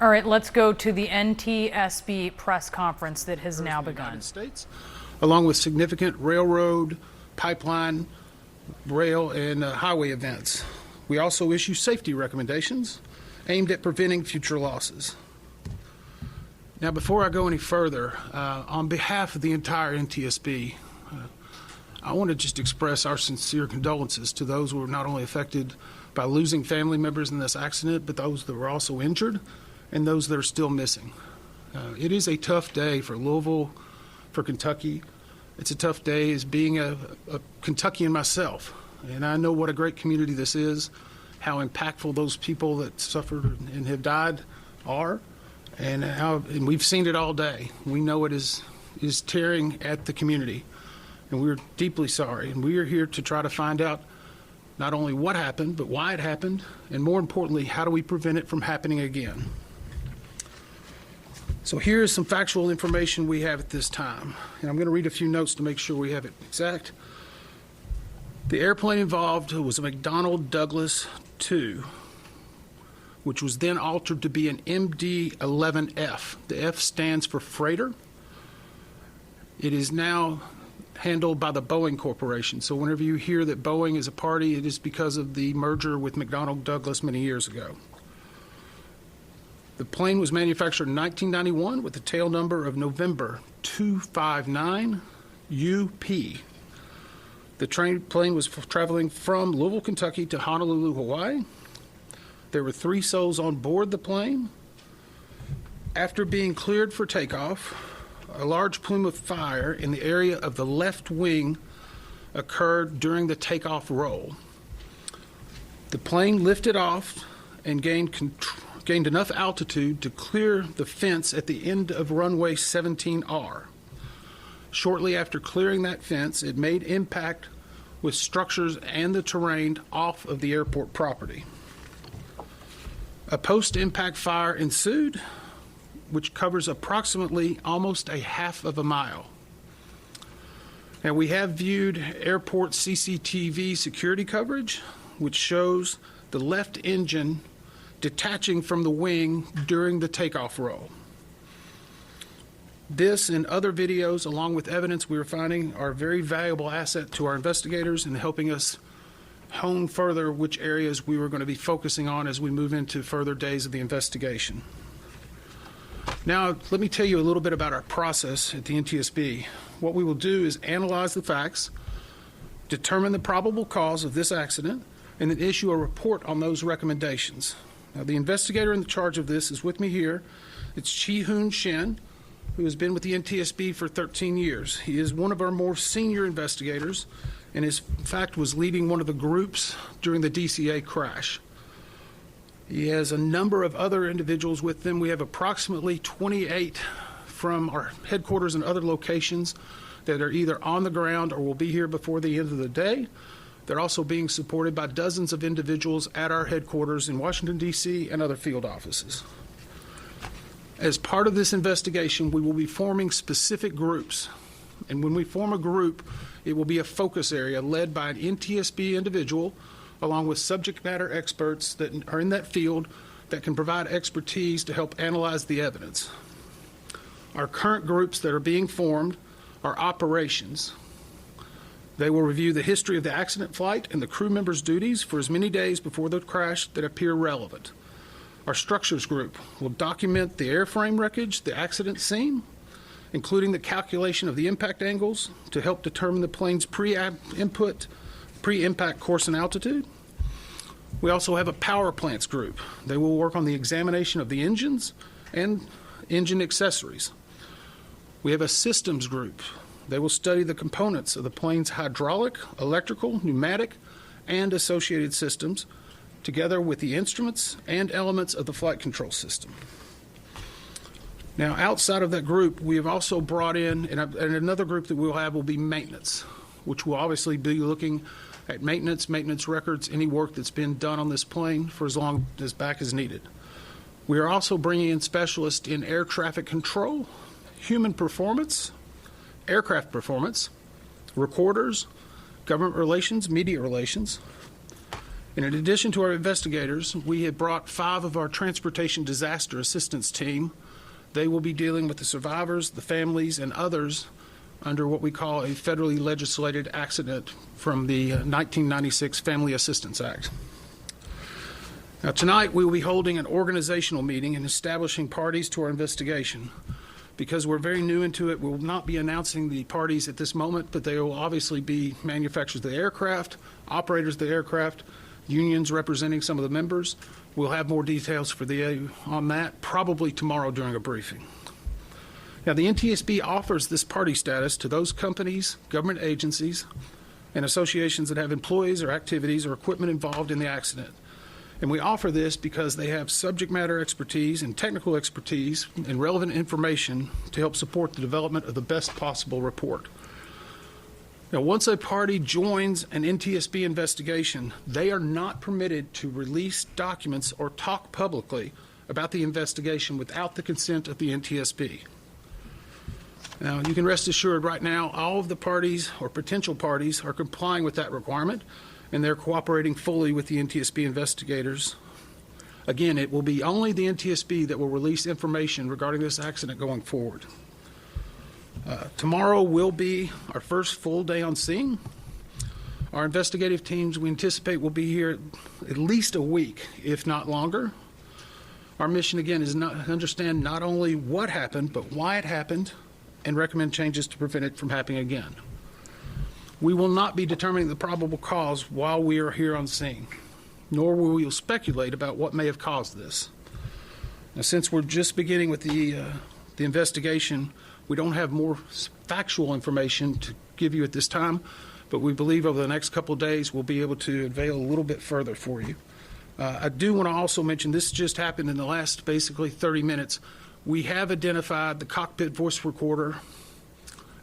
All right, let's go to the NTSB press conference that has now begun. United States, along with significant railroad, pipeline, rail, and highway events. We also issue safety recommendations aimed at preventing future losses. Now, before I go any further, on behalf of the entire NTSB, I want to just express our sincere condolences to those who were not only affected by losing family members in this accident, but those that were also injured and those that are still missing. It is a tough day for Louisville, for Kentucky. It's a tough day as being a Kentuckian myself, and I know what a great community this is, how impactful those people that suffered and have died are, and we've seen it all day. We know it is tearing at the community, and we're deeply sorry, and we are here to try to find out not only what happened, but why it happened, and more importantly, how do we prevent it from happening again. So here is some factual information we have at this time, and I'm going to read a few notes to make sure we have it exact. The airplane involved was a McDonnell Douglas II, which was then altered to be an MD-11F. The F stands for freighter. It is now handled by the Boeing Corporation. So whenever you hear that Boeing is a party, it is because of the merger with McDonnell Douglas many years ago. The plane was manufactured in 1991 with a tail number of November 259 UP. The plane was traveling from Louisville, Kentucky to Honolulu, Hawaii. There were 3 souls on board the plane. After being cleared for takeoff, a large plume of fire in the area of the left wing occurred during the takeoff roll. The plane lifted off and gained enough altitude to clear the fence at the end of runway 17R. Shortly after clearing that fence, it made impact with structures and the terrain off of the airport property. A post-impact fire ensued, which covers approximately almost a half of a mile. Now, we have viewed airport CCTV security coverage, which shows the left engine detaching from the wing during the takeoff roll. This and other videos, along with evidence we are finding, are a very valuable asset to our investigators in helping us hone further which areas we were going to be focusing on as we move into further days of the investigation. Now, let me tell you a little bit about our process at the NTSB. What we will do is analyze the facts, determine the probable cause of this accident, and then issue a report on those recommendations. Now, the investigator in charge of this is with me here. It's Chi-Hoon Shin, who has been with the NTSB for 13 years. He is one of our more senior investigators, and in fact was leading one of the groups during the DCA crash. He has a number of other individuals with them. We have approximately 28 from our headquarters and other locations that are either on the ground or will be here before the end of the day. They're also being supported by dozens of individuals at our headquarters in Washington, D.C. and other field offices. As part of this investigation, we will be forming specific groups. And when we form a group, it will be a focus area led by an NTSB individual along with subject matter experts that are in that field that can provide expertise to help analyze the evidence. Our current groups that are being formed are operations. They will review the history of the accident flight and the crew members' duties for as many days before the crash that appear relevant. Our structures group will document the airframe wreckage, the accident scene, including the calculation of the impact angles to help determine the plane's pre-impact course and altitude. We also have a power plants group. They will work on the examination of the engines and engine accessories. We have a systems group. They will study the components of the plane's hydraulic, electrical, pneumatic, and associated systems, together with the instruments and elements of the flight control system. Now, outside of that group, we have also brought in, and another group that we'll have will be maintenance, which will obviously be looking at maintenance records, any work that's been done on this plane for as long as back as needed. We are also bringing in specialists in air traffic control, human performance, aircraft performance, recorders, government relations, media relations, And in addition to our investigators, we have brought 5 of our transportation disaster assistance team. They will be dealing with the survivors, the families, and others under what we call a federally legislated accident from the 1996 Family Assistance Act. Now, tonight we will be holding an organizational meeting and establishing parties to our investigation. Because we're very new into it, we will not be announcing the parties at this moment, but they will obviously be manufacturers of the aircraft, operators of the aircraft, unions representing some of the members. We'll have more details on that probably tomorrow during a briefing. Now, the NTSB offers this party status to those companies, government agencies, and associations that have employees or activities or equipment involved in the accident. And we offer this because they have subject matter expertise and technical expertise and relevant information to help support the development of the best possible report. Now, once a party joins an NTSB investigation, they are not permitted to release documents or talk publicly about the investigation without the consent of the NTSB. Now, you can rest assured right now all of the parties or potential parties are complying with that requirement, and they're cooperating fully with the NTSB investigators. Again, it will be only the NTSB that will release information regarding this accident going forward. Tomorrow will be our first full day on scene. Our investigative teams, we anticipate, will be here at least a week, if not longer. Our mission, again, is to understand not only what happened, but why it happened, and recommend changes to prevent it from happening again. We will not be determining the probable cause while we are here on scene, nor will we speculate about what may have caused this. Now, since we're just beginning with the investigation, we don't have more factual information to give you at this time, but we believe over the next couple of days we'll be able to unveil a little bit further for you. I do want to also mention this just happened in the last basically 30 minutes. We have identified the cockpit voice recorder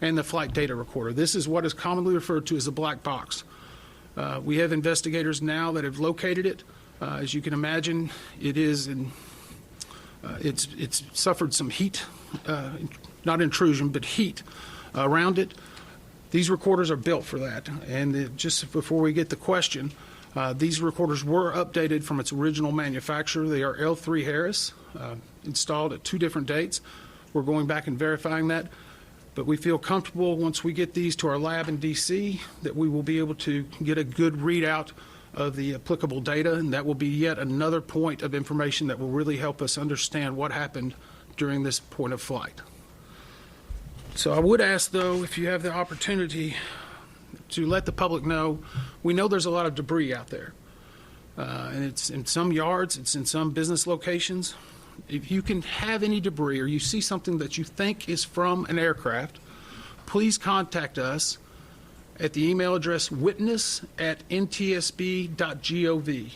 and the flight data recorder. This is what is commonly referred to as a black box. We have investigators now that have located it. As you can imagine, it's suffered some heat, not intrusion, but heat around it. These recorders are built for that. And just before we get the question, these recorders were updated from its original manufacturer. They are L3 Harris, installed at 2 different dates. We're going back and verifying that. But we feel comfortable once we get these to our lab in D.C. that we will be able to get a good readout of the applicable data, and that will be yet another point of information that will really help us understand what happened during this point of flight. So I would ask, though, if you have the opportunity to let the public know, we know there's a lot of debris out there. And it's in some yards, it's in some business locations. If you can have any debris or you see something that you think is from an aircraft, please contact us at the email address witness@ntsb.gov.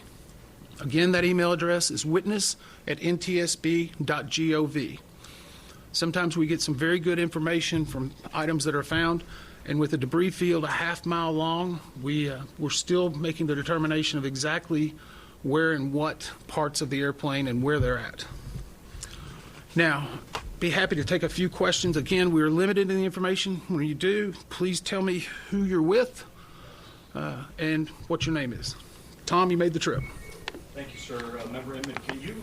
Again, that email address is witness@ntsb.gov. Sometimes we get some very good information from items that are found, and with a debris field a half-mile long, we're still making the determination of exactly where and what parts of the airplane and where they're at. Now, be happy to take a few questions. Again, we are limited in the information. When you do, please tell me who you're with and what your name is. Tom, you made the trip. Thank you, sir. Member Inman, can you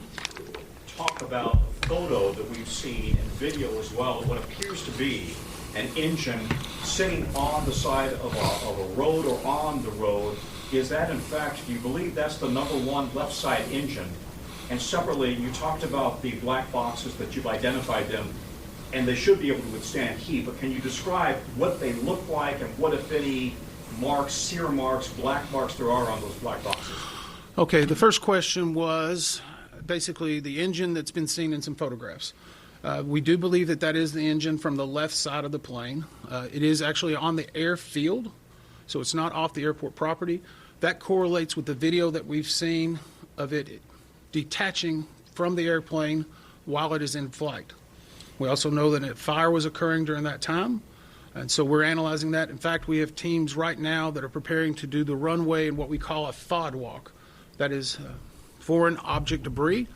talk about a photo that we've seen and video as well, what appears to be an engine sitting on the side of a road or on the road? Is that, in fact, do you believe that's the number 1 left side engine? And separately, you talked about the black boxes that you've identified them, and they should be able to withstand heat, but can you describe what they look like and what, if any, marks, sear marks, black marks there are on those black boxes? Okay, the first question was basically the engine that's been seen in some photographs. We do believe that that is the engine from the left side of the plane. It is actually on the airfield, so it's not off the airport property. That correlates with the video that we've seen of it detaching from the airplane while it is in flight. We also know that a fire was occurring during that time, and so we're analyzing that. In fact, we have teams right now that are preparing to do the runway in what we call a FOD walk. That is foreign object debris.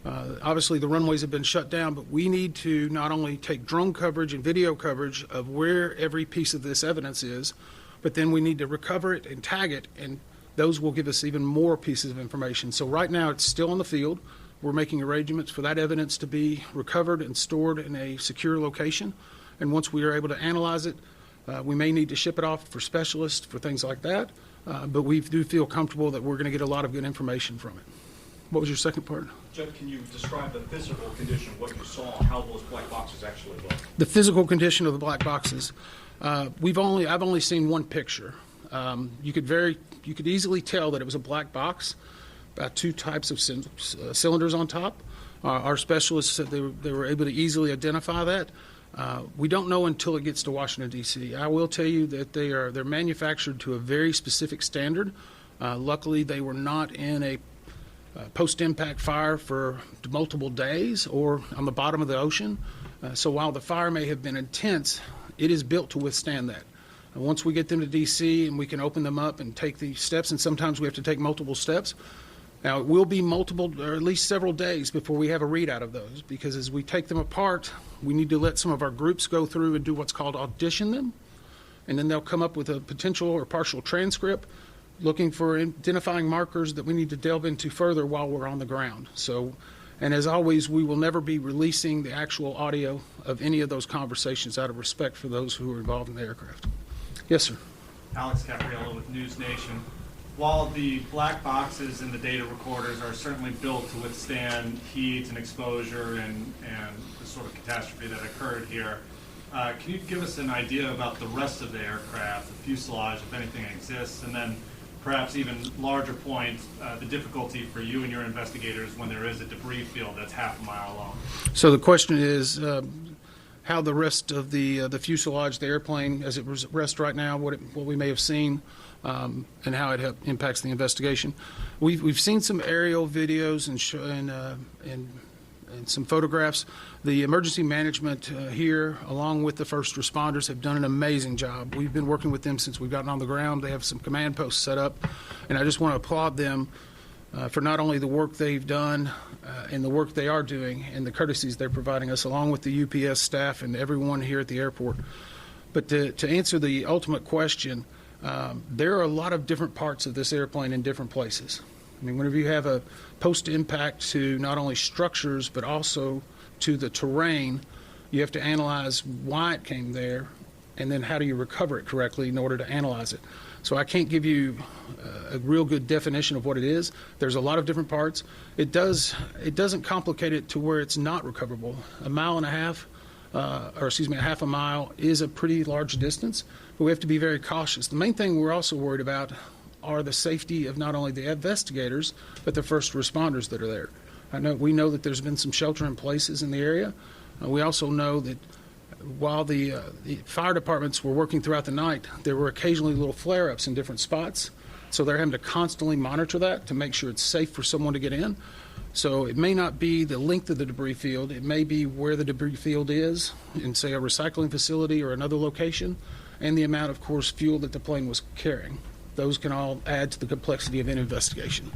Obviously, the runways have been shut down, but we need to not only take drone coverage and video coverage of where every piece of this evidence is, but then we need to recover it and tag it and those will give us even more pieces of information. So right now, it's still in the field. We're making arrangements for that evidence to be recovered and stored in a secure location. And once we are able to analyze it, we may need to ship it off for specialists for things like that. But we do feel comfortable that we're going to get a lot of good information from it. What was your second part? Jeff, can you describe the physical condition, what you saw, and how those black boxes actually look? The physical condition of the black boxes. I've only seen one picture. You could easily tell that it was a black box, about two types of cylinders on top. Our specialists said they were able to easily identify that. We don't know until it gets to Washington, D.C. I will tell you that they're manufactured to a very specific standard. Luckily, they were not in a post-impact fire for multiple days or on the bottom of the ocean. So while the fire may have been intense, it is built to withstand that. And once we get them to D.C. and we can open them up and take the steps, and sometimes we have to take multiple steps. Now, it will be multiple, or at least several days before we have a readout of those, because as we take them apart, we need to let some of our groups go through and do what's called audition them, and then they'll come up with a potential or partial transcript looking for identifying markers that we need to delve into further while we're on the ground. So, and as always, we will never be releasing the actual audio of any of those conversations out of respect for those who are involved in the aircraft. Yes, sir. Alex Capriello with News Nation. While the black boxes and the data recorders are certainly built to withstand heat and exposure and the sort of catastrophe that occurred here, can you give us an idea about the rest of the aircraft, the fuselage, if anything exists, and then perhaps even larger point, the difficulty for you and your investigators when there is a debris field that's half a mile long? So the question is how the rest of the fuselage, the airplane, as it rests right now, what we may have seen, and how it impacts the investigation. We've seen some aerial videos and some photographs. The emergency management here, along with the first responders, have done an amazing job. We've been working with them since we've gotten on the ground. They have some command posts set up, and I just want to applaud them for not only the work they've done and the work they are doing and the courtesies they're providing us, along with the UPS staff and everyone here at the airport. But to answer the ultimate question, there are a lot of different parts of this airplane in different places. I mean, whenever you have a post-impact to not only structures but also to the terrain, you have to analyze why it came there and then how do you recover it correctly in order to analyze it. So I can't give you a real good definition of what it is. There's a lot of different parts. It doesn't complicate it to where it's not recoverable. A mile and a half, a half a mile is a pretty large distance, but we have to be very cautious. The main thing we're also worried about are the safety of not only the investigators, but the first responders that are there. We know that there's been some shelter in places in the area. We also know that while the fire departments were working throughout the night, there were occasionally little flare-ups in different spots. So they're having to constantly monitor that to make sure it's safe for someone to get in. So it may not be the length of the debris field. It may be where the debris field is in, say, a recycling facility or another location, and the amount of, course, fuel that the plane was carrying. Those can all add to the complexity of an investigation.